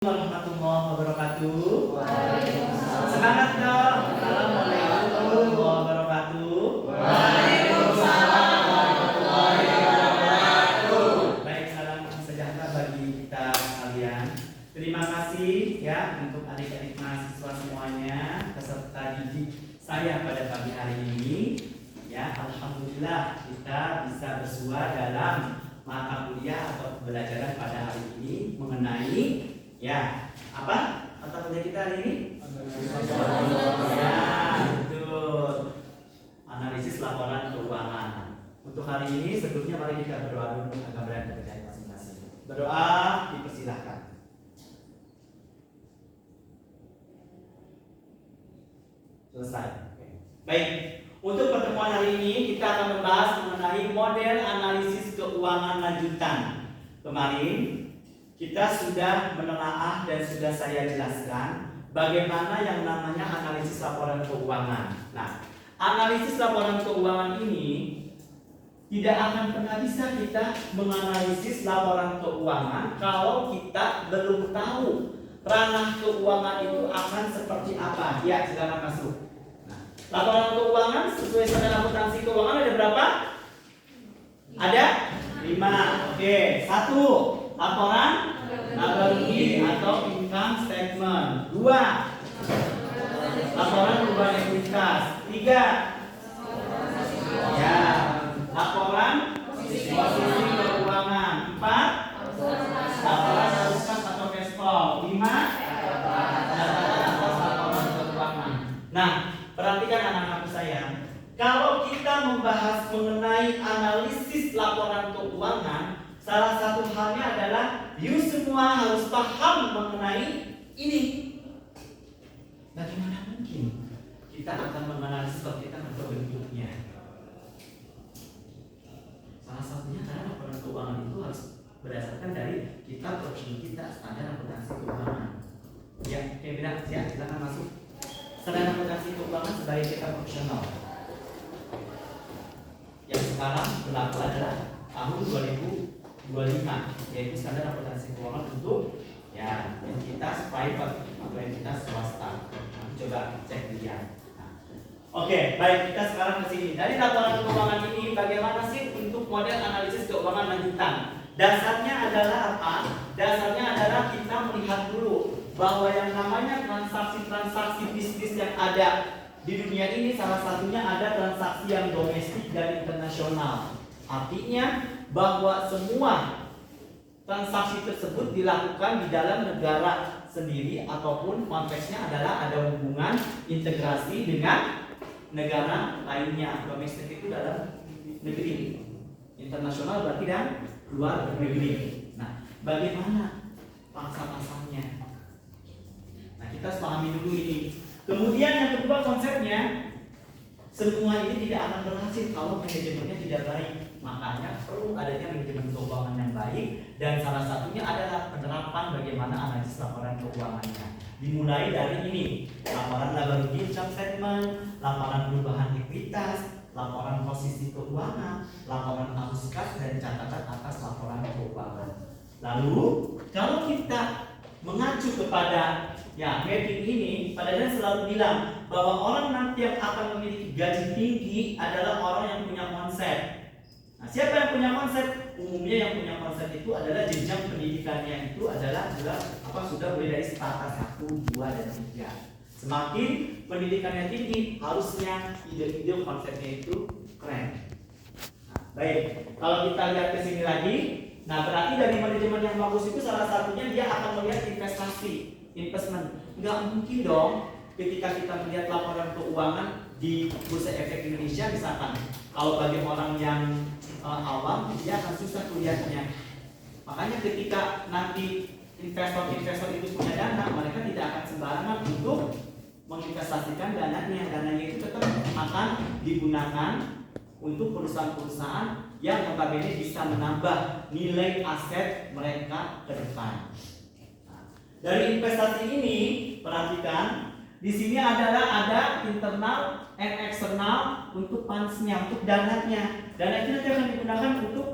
Warahmatullahi wabarakatuh. Waalaikumsalam. Semangat dong. Assalamualaikum warahmatullahi wabarakatuh. Waalaikumsalam warahmatullahi wabarakatuh. Baik, salam sejahtera bagi kita sekalian. Terima kasih ya untuk adik-adik mahasiswa semuanya peserta didik saya pada pagi hari ini. Ya, alhamdulillah kita bisa bersua dalam mata kuliah atau pembelajaran pada hari ini mengenai ya, apa mata kuliah kita hari ini? Ya, betul. Analisis laporan keuangan. Untuk hari ini sebelumnya mari kita berdoa dulu agar berada di masing-masing. Berdoa dipersilahkan. Selesai. Baik. Untuk pertemuan hari ini kita akan membahas mengenai model analisis keuangan lanjutan. Kemarin kita sudah menelaah dan sudah saya jelaskan bagaimana yang namanya analisis laporan keuangan. Nah, analisis laporan keuangan ini tidak akan pernah bisa kita menganalisis laporan keuangan kalau kita belum tahu ranah keuangan itu akan seperti apa. Ya, silakan masuk. Nah, laporan keuangan sesuai standar akuntansi keuangan ada berapa? Ada 5. Oke, 1. Laporan laba rugi atau income statement. 2. Laporan perubahan ekuitas. 3. Ya, laporan posisi keuangan. 4. Laporan arus kas atau cash flow. 5. Laporan keuangan. Nah, perhatikan anak-anak saya. Kalau kita membahas mengenai analisis laporan keuangan, salah satu halnya adalah you semua harus paham mengenai ini. Bagaimana mungkin kita akan menganalisis kalau kita nggak tahu bentuknya? Salah satunya karena laporan keuangan itu harus berdasarkan dari kitab profesional kita, standar akuntansi keuangan. Ya, oke, beda. Ya, silakan masuk. Standar akuntansi keuangan sebagai kitab profesional yang sekarang berlaku adalah tahun 2025, yaitu standar akuntansi keuangan untuk ya entitas private atau entitas swasta. Nah, coba cek lihat. Nah, oke, baik, kita sekarang ke sini. Dari laporan keuangan ini bagaimana sih untuk model analisis keuangan lanjutan? Dasarnya adalah apa? Dasarnya adalah kita melihat dulu bahwa yang namanya transaksi-transaksi bisnis yang ada di dunia ini salah satunya ada transaksi yang domestik dan internasional. Artinya bahwa semua transaksi tersebut dilakukan di dalam negara sendiri ataupun konteksnya adalah ada hubungan integrasi dengan negara lainnya. Domestik itu dalam negeri, internasional berarti dan luar negeri. Nah, bagaimana pangsa-pasarnya? Nah, kita pahami dulu ini. Kemudian yang kedua konsepnya, semua ini tidak akan berhasil kalau manajemennya tidak baik. Makanya perlu adanya manajemen keuangan yang baik, dan salah satunya adalah penerapan bagaimana analisis laporan keuangannya. Dimulai dari ini, laporan laba rugi income statement, laporan perubahan ekuitas, laporan posisi keuangan, laporan arus kas, dan catatan atas laporan keuangan. Lalu kalau kita mengacu kepada ya mapping ini, Pak Dadan selalu bilang bahwa orang nanti yang akan memiliki gaji tinggi adalah orang yang punya konsep. Nah, siapa yang punya konsep? Umumnya yang punya konsep itu adalah jenjang pendidikannya itu adalah sudah mulai dari strata 1, 2, dan 3. Semakin pendidikannya tinggi, harusnya ide-ide konsepnya itu keren. Nah, baik, kalau kita lihat ke sini lagi, nah berarti dari manajemen yang bagus itu salah satunya dia akan melihat investment. Nggak mungkin dong ketika kita melihat laporan keuangan di Bursa Efek Indonesia misalkan, kalau bagi orang yang awam dia akan susah melihatnya. Makanya ketika nanti investor itu punya dana, mereka tidak akan sembarangan untuk menginvestasikan dananya. Dananya itu tetap akan digunakan untuk perusahaan-perusahaan yang notabene bisa menambah nilai aset mereka ke depan. Nah, dari investasi ini perhatikan di sini adalah ada internal and eksternal untuk funds-nya, untuk dananya. Dana itu nanti akan digunakan untuk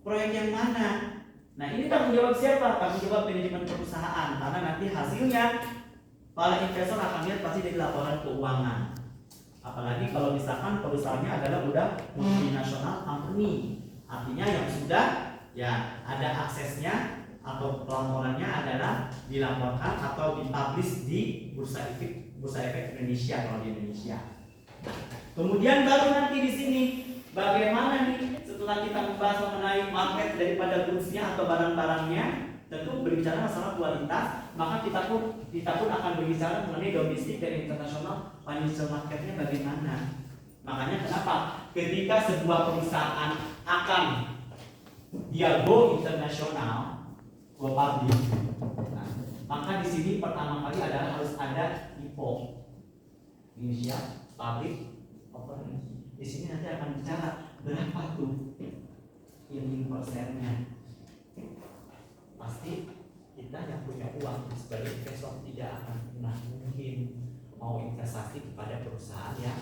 proyek yang mana? Nah, ini tanggung jawab siapa? Tanggung jawab manajemen perusahaan, karena nanti hasilnya para investor akan lihat pasti dari laporan keuangan. Apalagi kalau misalkan perusahaannya adalah udah multinational company, artinya yang sudah ya ada aksesnya atau pelaporannya adalah dilaporkan atau dipublish di Bursa Efek Indonesia kalau di Indonesia. Kemudian baru nanti di sini bagaimana nih setelah kita membahas mengenai market daripada goods-nya atau barang-barangnya, tentu berbicara masalah kualitas, maka kita pun akan berbicara mengenai domestik dan internasional financial marketnya bagaimana. Makanya kenapa ketika sebuah perusahaan akan dia go internasional, go public, nah, maka di sini pertama kali adalah harus ada IPO, Indonesia Public Offering. Di sini nanti akan bicara berapa tuh yielding persennya. Pasti kita yang punya uang sebagai investor tidak akan pernah mungkin mau investasi kepada perusahaan yang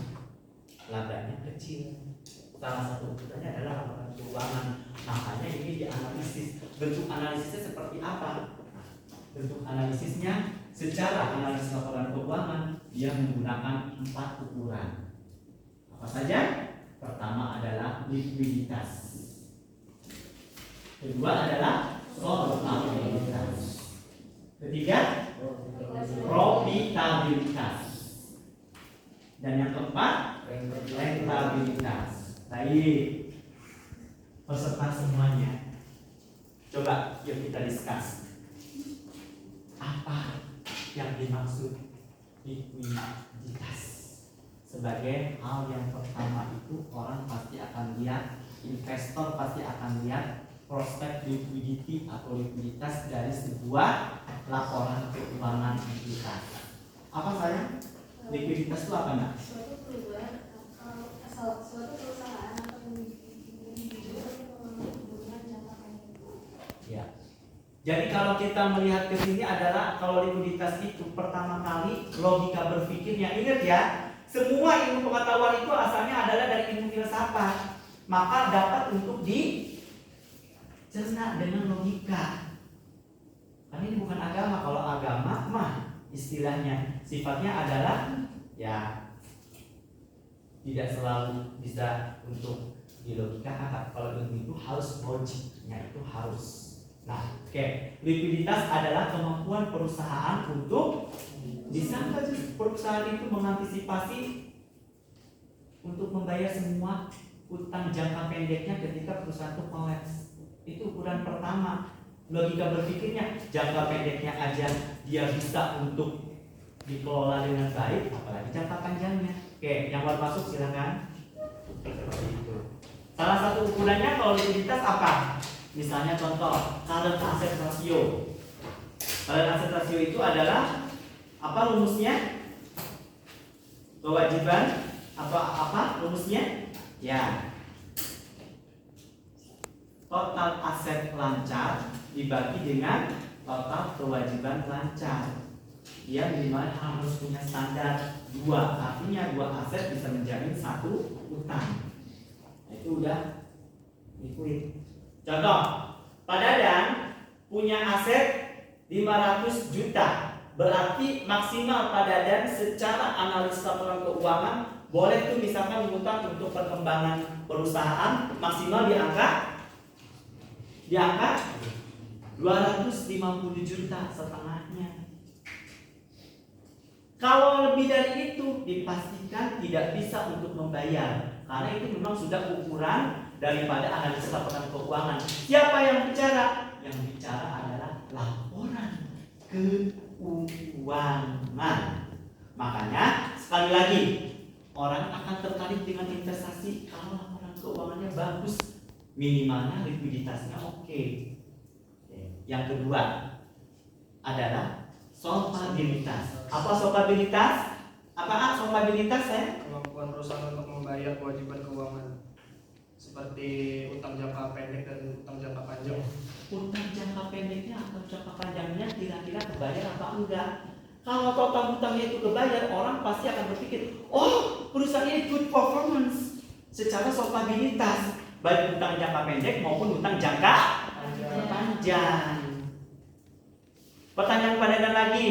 labanya kecil. Salah satu ukurannya adalah laporan keuangan. Makanya ini dianalisis. Bentuk analisisnya seperti apa? Bentuk analisisnya secara analisis laporan keuangan dia menggunakan 4 ukuran. Apa saja? Pertama adalah likuiditas. Kedua adalah solvabilitas. Ketiga, profitabilitas. Dan yang keempat, rentabilitas. Baik, peserta semuanya, coba yuk kita discuss. Apa yang dimaksud likuiditas? Sebagai hal yang pertama itu orang pasti akan lihat, investor pasti akan lihat prospek liquidity atau likuiditas dari sebuah laporan keuangan kita. Apa saya? Likuiditas itu apa nak? Suatu perusahaan atau individu kebutuhan jangka pendek. Ya. Jadi kalau kita melihat ke sini adalah kalau likuiditas itu pertama kali logika berpikirnya, ingat ya, semua ilmu pengetahuan itu asalnya adalah dari ilmu filsafat, maka dapat untuk dicerna dengan logika. Karena ini bukan agama. Kalau agama mah istilahnya sifatnya adalah ya tidak selalu bisa untuk dilogikakan. Kalau ilmu itu harus logiknya itu harus. Nah, oke. Likuiditas adalah kemampuan perusahaan untuk bisa nggak sih perusahaan itu mengantisipasi untuk membayar semua utang jangka pendeknya ketika perusahaan itu kolaps. Itu ukuran pertama. Logika berpikirnya jangka pendeknya aja dia bisa untuk dikelola dengan baik, apalagi jangka panjangnya. Oke, yang baru masuk silakan. Seperti itu. Salah satu ukurannya kalau likuiditas apa? Misalnya contoh current asset ratio. Current asset ratio itu adalah apa rumusnya? Kewajiban apa rumusnya? Ya. Total aset lancar dibagi dengan total kewajiban lancar. Dia minimal harus punya standar 2. Artinya 2 aset bisa menjamin 1 utang. Nah, itu udah liquid. Contoh, Pak Dadan punya aset 500 juta. Berarti maksimal Pak Dadan secara analis laporan keuangan boleh tuh misalkan mengutang untuk perkembangan perusahaan maksimal di angka 250 juta setengahnya. Kalau lebih dari itu dipastikan tidak bisa untuk membayar, karena itu memang sudah ukuran daripada analis laporan keuangan. Siapa yang bicara? Yang bicara adalah laporan keuangan. Makanya sekali lagi orang akan tertarik dengan investasi kalau laporan keuangannya bagus, minimalnya likuiditasnya oke. Yang kedua adalah solvabilitas. Apa solvabilitas? Apa solvabilitas ya? Kemampuan perusahaan untuk membayar kewajiban keuangan seperti utang jangka pendek dan utang jangka panjang. Utang jangka pendeknya atau jangka panjangnya kira-kira kebayar apa enggak? Kalau total hutangnya itu kebayar, orang pasti akan berpikir, oh perusahaan ini good performance secara solvabilitas, baik utang jangka pendek maupun utang jangka Panjang. Pertanyaan Pak Dadan lagi.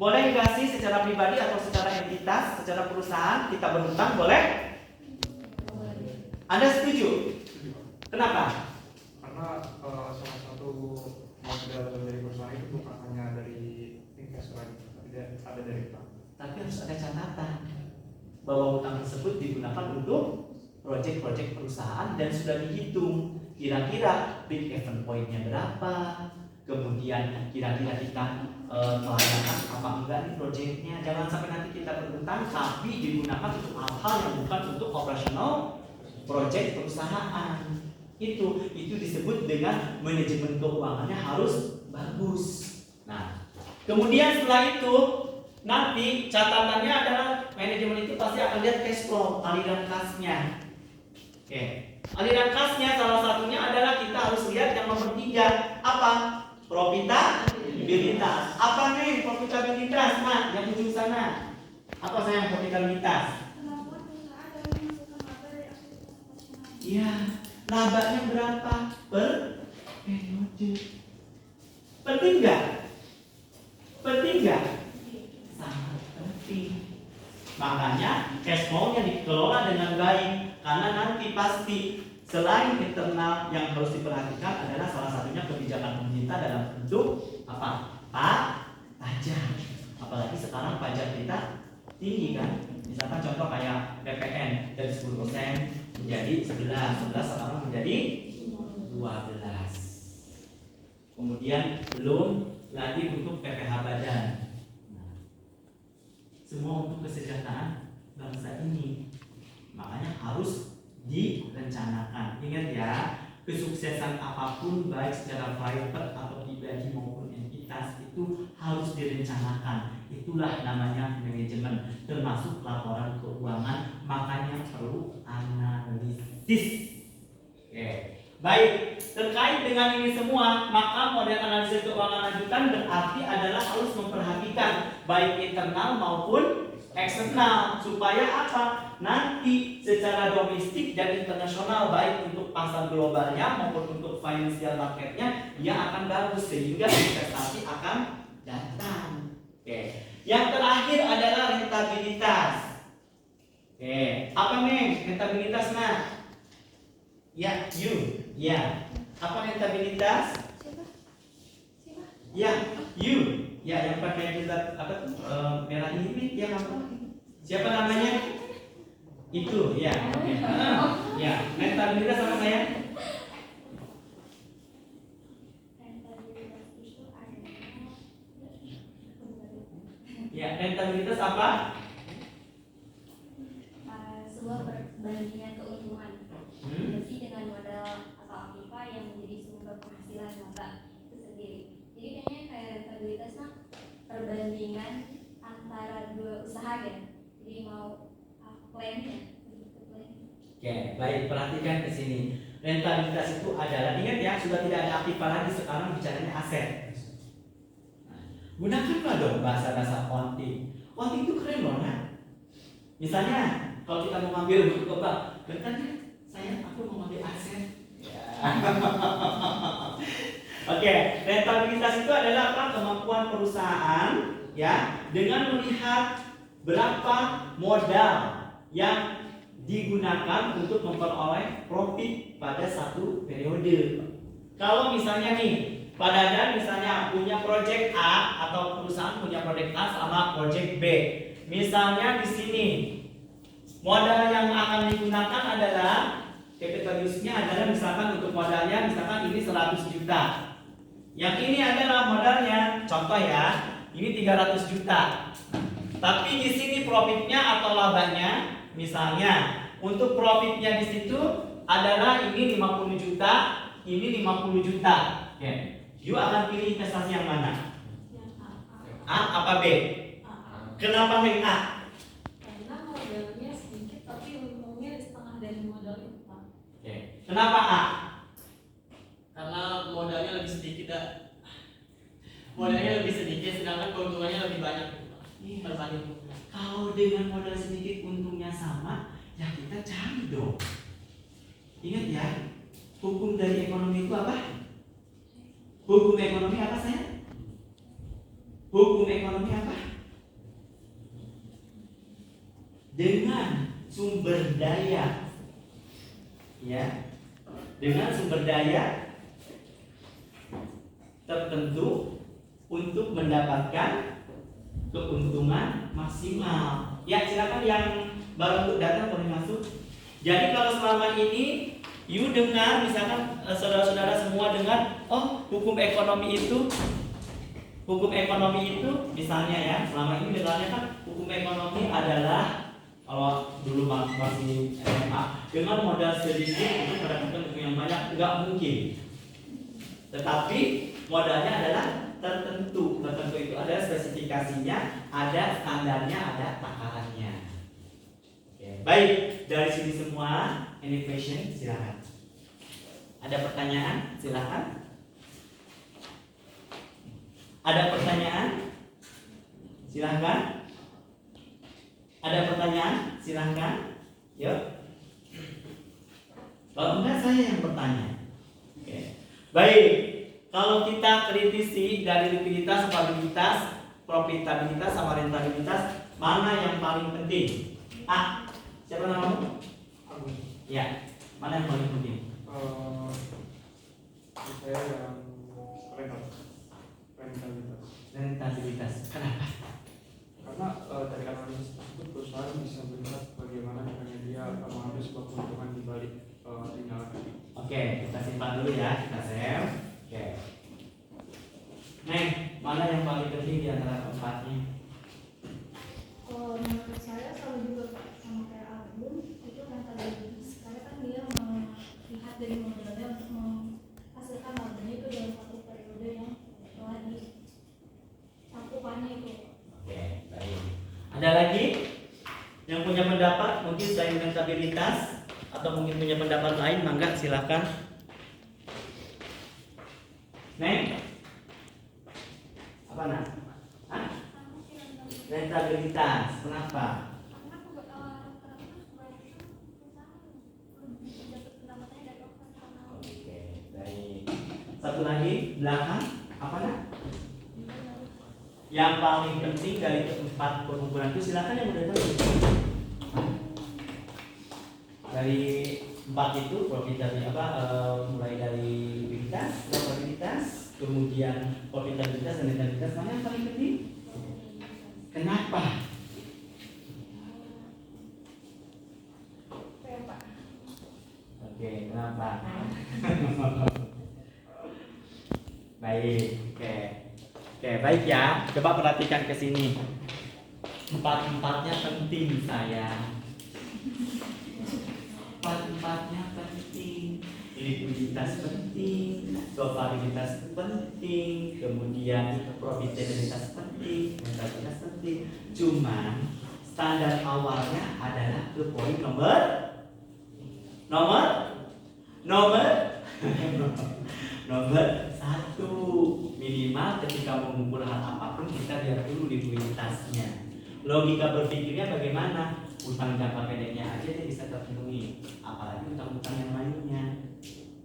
Boleh nggak sih secara pribadi atau secara entitas, secara perusahaan kita berhutang? Boleh? Anda setuju? Kenapa? Karena salah satu modal dari perusahaan itu bukan hanya dari investor aja, tapi ada dari bank. Tapi harus ada catatan bahwa hutang tersebut digunakan untuk proyek-proyek perusahaan dan sudah dihitung kira-kira big event point-nya berapa, kemudian kira-kira kita kelayakan apa enggak nih proyeknya. Jangan sampai nanti kita berhutang tapi digunakan untuk hal-hal yang bukan untuk operasional proyek perusahaan. Itu disebut dengan manajemen keuangannya harus bagus. Nah, kemudian setelah itu nanti catatannya adalah manajemen itu pasti akan lihat cash flow, aliran kasnya. Oke, aliran kasnya salah satunya adalah kita harus lihat yang nomor 3 apa? Profitabilitas. Apa nih profitabilitas? Nah, yang ujung sana. Apa sayang profitabilitas? Kemampuan perusahaan dalam menghasilkan laba dari aktivitas operasional. Iya, labanya berapa per periode? Penting nggak? Penting nggak? Sangat penting. Makanya cash flow-nya dikelola dengan baik karena nanti pasti selain internal yang harus diperhatikan adalah salah satunya kebijakan pemerintah dalam bentuk apa? Pajak. Apalagi sekarang pajak kita tinggi kan? Misalkan contoh kayak PPN dari 10% menjadi 11 sekarang menjadi 12. Kemudian belum lagi untuk PPh badan. Nah, semua untuk kesejahteraan bangsa ini. Makanya harus direncanakan. Ingat ya, kesuksesan apapun baik secara private atau pribadi maupun entitas itu harus direncanakan. Itulah namanya manajemen, termasuk laporan keuangan. Makanya perlu analisis. Oke. Baik, terkait dengan ini semua, maka model analisis keuangan lanjutan berarti adalah harus memperhatikan baik internal maupun eksternal supaya apa? Nanti secara domestik dan internasional baik untuk pasar globalnya maupun untuk financial marketnya dia akan bagus sehingga investasi akan datang. Oke. Yang terakhir adalah rentabilitas. Oke, apa nih rentabilitas nah? Ya, ya. Apa rentabilitas? Siapa? Ya, ya yang pakai jilbab apa tuh merah ini nih yang apa? Siapa namanya? Itu ya. Oke. Ya, rentabilitas sama saya. Rentabilitas itu adalah Ya, rentabilitas apa? sebuah perbandingan keuntungan bersih dengan modal atau aktiva yang menjadi sumber penghasilan mata itu sendiri. Jadi kayaknya kayak rentabilitas mah perbandingan antara dua usaha ya. Jadi mau plan-nya. Oke, baik, perhatikan ke sini. Rentabilitas itu adalah, ingat ya, sudah tidak ada aktiva lagi, sekarang bicaranya aset. Nah, gunakanlah dong bahasa-bahasa accounting. Accounting itu keren loh, nah. Misalnya, kalau kita mau ngambil buku ke bank, bentar ya, aku mau ngambil aset. Ya. Oke, rentabilitas itu adalah apa? Kemampuan perusahaan ya dengan melihat berapa modal yang digunakan untuk memperoleh profit pada satu periode. Kalau misalnya nih, Pak Dadan misalnya punya project A atau perusahaan punya project A sama project B. Misalnya di sini modal yang akan digunakan adalah capital use-nya adalah misalkan untuk modalnya misalkan ini 100 juta. Yang ini adalah modalnya, contoh ya, ini 300 juta. Tapi di sini profitnya atau labanya misalnya untuk profitnya di situ adalah ini 50 juta, ini 50 juta. Oke. You akan pilih investasi yang mana? Yang A apa B? Kenapa pilih A? Karena modalnya sedikit tapi untungnya setengah dari modal itu. Oke. Kenapa A? Karena modalnya lebih sedikit ya. Modalnya lebih sedikit sedangkan keuntungannya lebih banyak. Berbanding. Kalau dengan modal sedikit untungnya sama, ya kita cari dong. Ingat ya, hukum dari ekonomi itu apa? Hukum ekonomi apa saya? Hukum ekonomi apa? Dengan sumber daya, ya, dengan sumber daya tertentu untuk mendapatkan keuntungan maksimal. Ya, silakan yang baru untuk datang boleh masuk. Jadi kalau selama ini you dengar, misalkan saudara-saudara semua dengar, oh hukum ekonomi itu misalnya ya, selama ini dengarnya kan hukum ekonomi adalah kalau dulu masih SMA dengan modal sedikit untuk mendapatkan ilmu yang banyak, nggak mungkin. Tetapi modalnya adalah tertentu itu ada spesifikasinya, ada standarnya, ada takarannya. Oke, baik, dari sini semua, any question silakan. Ada pertanyaan? Silakan. Ada pertanyaan? Silakan. Ada pertanyaan? Silakan. Yuk. Kalau enggak saya yang bertanya. Oke. Baik. Kalau kita kritisi dari likuiditas, stabilitas, profitabilitas sama rentabilitas, mana yang paling penting? A. Siapa namamu? Agus. Ya. Mana yang paling penting? Saya yang rentabilitas. Rentabilitas. Kenapa? Karena dari analisis tersebut perusahaan bisa melihat bagaimana caranya dia mengambil sebuah keuntungan di balik tindakan. Oke, kita simpan dulu ya, kita save. Oke. Neng, mana yang paling penting di antara keempatnya? Menurut saya kalau juga sama kayak album itu rentabilitas, karena kan dia melihat dari modalnya untuk menghasilkan labanya itu dalam satu periode yang telah dicakupannya itu. Oke, baik. Ada lagi yang punya pendapat mungkin selain rentabilitas atau mungkin punya pendapat lain? Mangga silakan. Neng, apa nak? Hah? Rentabilitas, kenapa? Oke, baik. Satu lagi belakang, apa nak? Yang paling penting dari keempat pengumpulan itu silakan yang udah tahu. Dari empat itu profitabilitas mulai dari likuiditas, profitabilitas, kemudian profitabilitas dan rentabilitas, mana yang paling penting? Kenapa? Oke, kenapa? Baik, oke. Oke, baik ya. Coba perhatikan ke sini. Empat-empatnya penting, sayang. Empat-empatnya penting. Likuiditas penting, solvabilitas penting, kemudian profitabilitas penting, rentabilitas penting. Cuman standar awalnya adalah ke poin nomor satu. Minimal ketika mengumpul hal apapun kita lihat dulu likuiditasnya. Logika berpikirnya bagaimana? Utang jangka pendeknya aja dia bisa terpenuhi, apalagi utang-utang yang lainnya.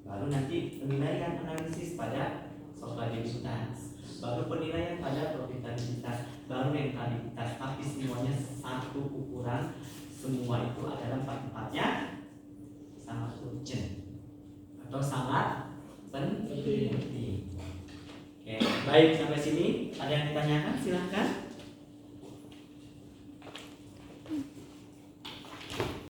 Baru nanti penilaian analisis pada solvabilitas, baru penilaian pada profitabilitas, baru rentabilitas. Tapi semuanya satu ukuran, semua itu adalah empat-empatnya sangat urgent atau sangat penting. Oke, baik sampai sini. Ada yang ditanyakan? Silahkan.